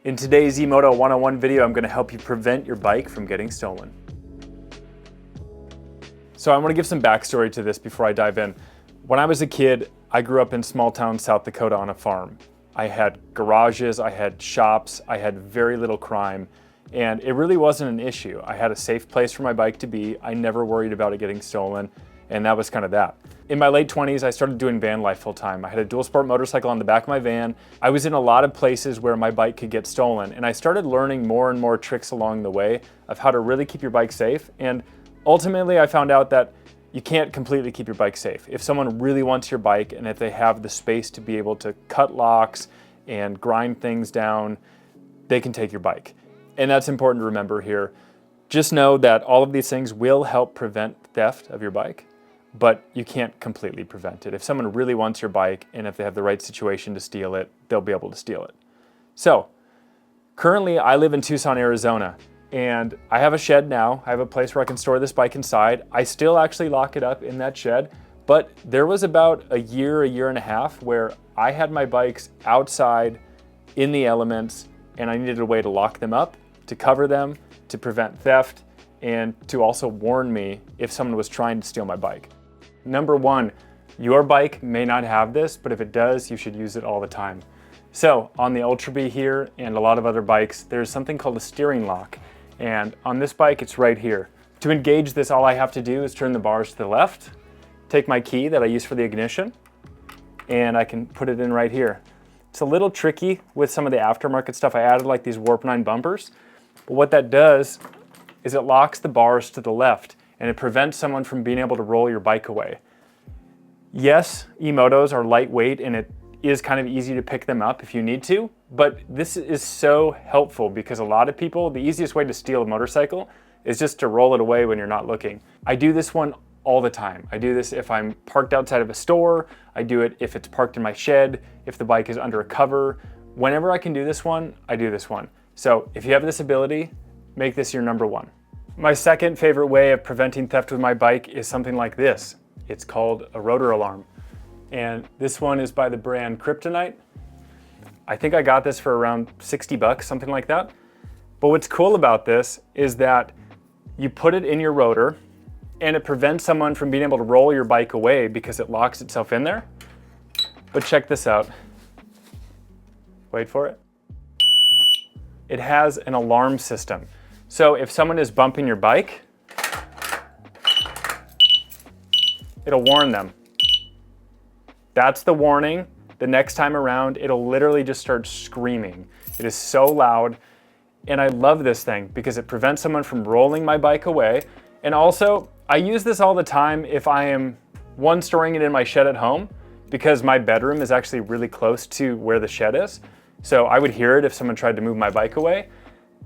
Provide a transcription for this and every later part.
In today's E-Moto 101 video, I'm going to help you prevent your bike from getting stolen. So I want to give some backstory to this before I dive in. When I was a kid, I grew up in small town South Dakota on a farm. I had garages, I had shops, I had very little crime, and it really wasn't an issue. I had a safe place for my bike to be. I never worried about it getting stolen, and that was kind of that. In my late 20s, I started doing van life full time. I had a dual sport motorcycle on the back of my van. I was in a lot of places where my bike could get stolen, and I started learning more and more tricks along the way of how to really keep your bike safe. And ultimately, I found out that you can't completely keep your bike safe. If someone really wants your bike and if they have the space to be able to cut locks and grind things down, they can take your bike. And that's important to remember here. Just know that all of these things will help prevent theft of your bike, but you can't completely prevent it. If someone really wants your bike and if they have the right situation to steal it, they'll be able to steal it. So currently I live in Tucson, Arizona, and I have a shed now. I have a place where I can store this bike inside. I still actually lock it up in that shed, but there was about a year and a half where I had my bikes outside in the elements and I needed a way to lock them up, to cover them, to prevent theft, and to also warn me if someone was trying to steal my bike. Number one, your bike may not have this, but if it does, you should use it all the time. So on the Ultra B here and a lot of other bikes, there's something called a steering lock. And on this bike, it's right here. To engage this, all I have to do is turn the bars to the left, take my key that I use for the ignition, and I can put it in right here. It's a little tricky with some of the aftermarket stuff. I added like these Warp 9 bumpers, but what that does is it locks the bars to the left and it prevents someone from being able to roll your bike away. Yes, E-Motos are lightweight and it is kind of easy to pick them up if you need to, but this is so helpful because a lot of people, the easiest way to steal a motorcycle is just to roll it away when you're not looking. I do this one all the time. I do this if I'm parked outside of a store. I do it if it's parked in my shed, if the bike is under a cover. Whenever I can do this one, I do this one. So if you have this ability, make this your number one. My second favorite way of preventing theft with my bike is something like this. It's called a Rotor alarm. And this one is by the brand Kryptonite. I think I got this for around 60 bucks, something like that. But what's cool about this is that you put it in your rotor and it prevents someone from being able to roll your bike away because it locks itself in there. But check this out. Wait for it. It has an alarm system. So if someone is bumping your bike, it'll warn them. That's the warning. The next time around, it'll literally just start screaming. It is so loud. And I love this thing because it prevents someone from rolling my bike away. And also, I use this all the time if I am, one, storing it in my shed at home because my bedroom is actually really close to where the shed is. So I would hear it if someone tried to move my bike away.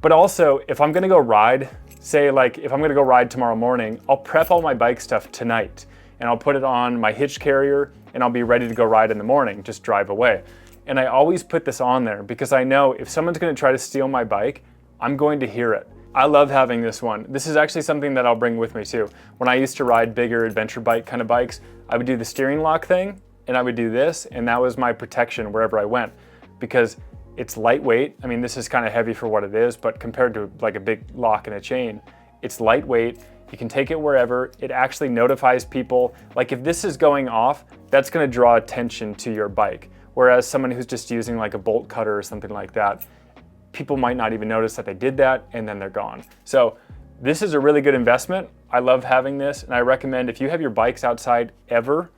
But also, if I'm gonna go ride, say like if I'm gonna go ride tomorrow morning, I'll prep all my bike stuff tonight and I'll put it on my hitch carrier and I'll be ready to go ride in the morning, just drive away. And I always put this on there because I know if someone's gonna try to steal my bike, I'm going to hear it. I love having this one. This is actually something that I'll bring with me too. When I used to ride bigger adventure bike kind of bikes, I would do the steering lock thing and I would do this, and that was my protection wherever I went because it's lightweight. I mean, this is kind of heavy for what it is, but compared to like a big lock and a chain, it's lightweight. You can take it wherever. It actually notifies people. Like if this is going off, that's gonna draw attention to your bike. Whereas someone who's just using like a bolt cutter or something like that, people might not even notice that they did that and then they're gone. So this is a really good investment. I love having this and I recommend if you have your bikes outside ever,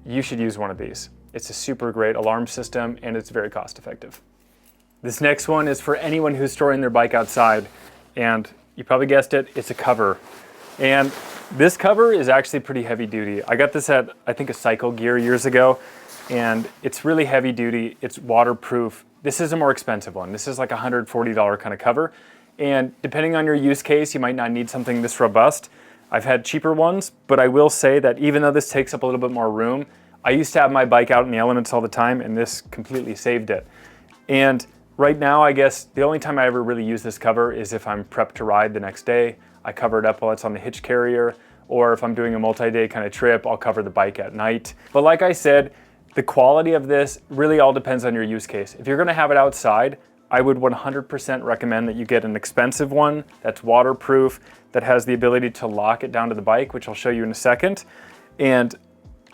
you should use one of these. It's a super great alarm system and it's very cost effective. This next one is for anyone who's storing their bike outside, and you probably guessed it, it's a cover. And this cover is actually pretty heavy duty. I got this at, I think, a Cycle Gear years ago, and it's really heavy duty, it's waterproof. This is a more expensive one. This is like a $140 kind of cover. And depending on your use case, you might not need something this robust. I've had cheaper ones, but I will say that even though this takes up a little bit more room, I used to have my bike out in the elements all the time, and this completely saved it. And right now, I guess the only time I ever really use this cover is if I'm prepped to ride the next day. I cover it up while it's on the hitch carrier, or if I'm doing a multi-day kind of trip, I'll cover the bike at night. But like I said, the quality of this really all depends on your use case. If you're gonna have it outside, I would 100% recommend that you get an expensive one that's waterproof, that has the ability to lock it down to the bike, which I'll show you in a second, and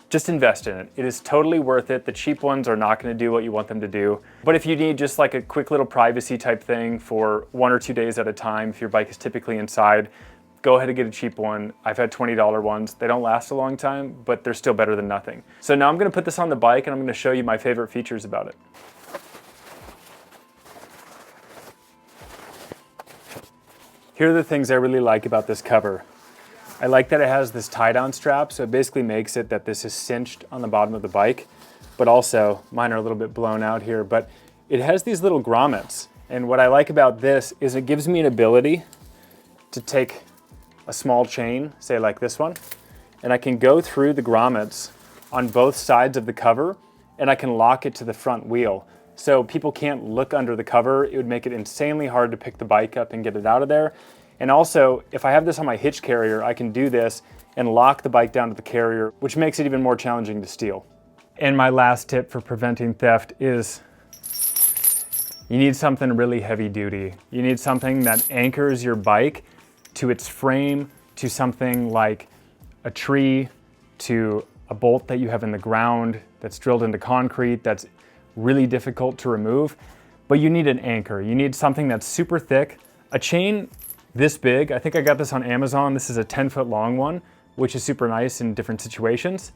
just invest in it. It is totally worth it. The cheap ones are not going to do what you want them to do. But if you need just like a quick little privacy type thing for 1 or 2 days at a time, if your bike is typically inside, go ahead and get a cheap one. I've had $20 ones. They don't last a long time, but they're still better than nothing. So now I'm going to put this on the bike and I'm going to show you my favorite features about it. Here are the things I really like about this cover. I like that it has this tie-down strap, so it basically makes it that this is cinched on the bottom of the bike, but also, mine are a little bit blown out here, but it has these little grommets. And what I like about this is it gives me an ability to take a small chain, say like this one, and I can go through the grommets on both sides of the cover, and I can lock it to the front wheel. So people can't look under the cover. It would make it insanely hard to pick the bike up and get it out of there. And also, if I have this on my hitch carrier, I can do this and lock the bike down to the carrier, which makes it even more challenging to steal. And my last tip for preventing theft is you need something really heavy duty. You need something that anchors your bike to its frame, to something like a tree, to a bolt that you have in the ground that's drilled into concrete that's really difficult to remove. But you need an anchor. You need something that's super thick. A chain this big, I think I got this on Amazon. This is a 10-foot long one, which is super nice in different situations.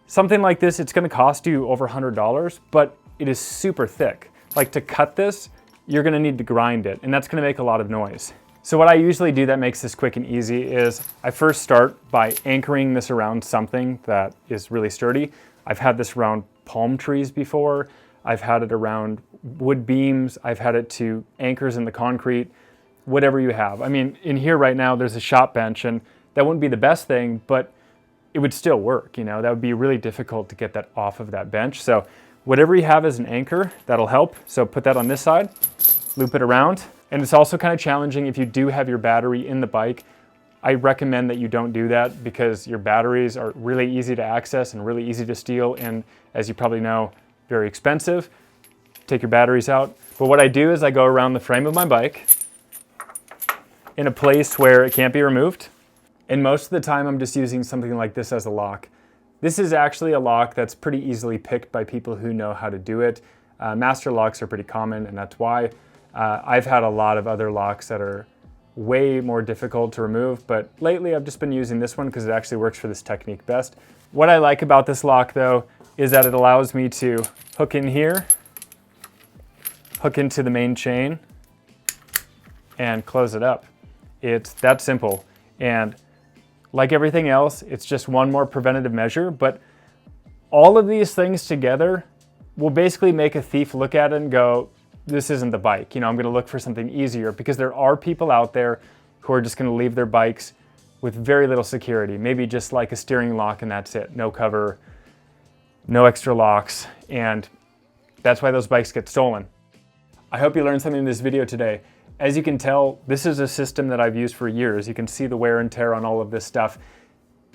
Something like this, it's gonna cost you over $100, but it is super thick. Like to cut this, you're gonna need to grind it, and that's gonna make a lot of noise. So what I usually do that makes this quick and easy is I first start by anchoring this around something that is really sturdy. I've had this around palm trees before. I've had it around wood beams. I've had it to anchors in the concrete, whatever you have. I mean, in here right now, there's a shop bench, and that wouldn't be the best thing, but it would still work, you know? That would be really difficult to get that off of that bench. So whatever you have as an anchor, that'll help. So put that on this side, loop it around. And it's also kind of challenging if you do have your battery in the bike. I recommend that you don't do that because your batteries are really easy to access and really easy to steal. And as you probably know, very expensive. Take your batteries out. But what I do is I go around the frame of my bike in a place where it can't be removed. And most of the time I'm just using something like this as a lock. This is actually a lock that's pretty easily picked by people who know how to do it. Master locks are pretty common, and that's why. I've had a lot of other locks that are way more difficult to remove, but lately I've just been using this one because it actually works for this technique best. What I like about this lock though is that it allows me to hook in here, hook into the main chain, and close it up. It's that simple. And like everything else, it's just one more preventative measure, but all of these things together will basically make a thief look at it and go, this isn't the bike. You know, I'm gonna look for something easier, because there are people out there who are just gonna leave their bikes with very little security, maybe just like a steering lock and that's it. No cover, no extra locks, and that's why those bikes get stolen. I hope you learned something in this video today. As you can tell, this is a system that I've used for years. You can see the wear and tear on all of this stuff,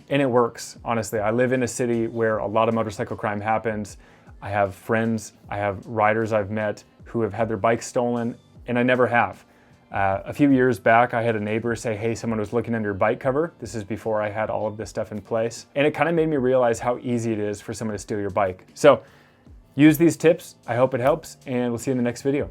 and it works, honestly. I live in a city where a lot of motorcycle crime happens. I have friends, I have riders I've met who have had their bikes stolen, and I never have. A few years back, I had a neighbor say, hey, someone was looking under your bike cover. This is before I had all of this stuff in place. And it kind of made me realize how easy it is for someone to steal your bike. So use these tips. I hope it helps, and we'll see you in the next video.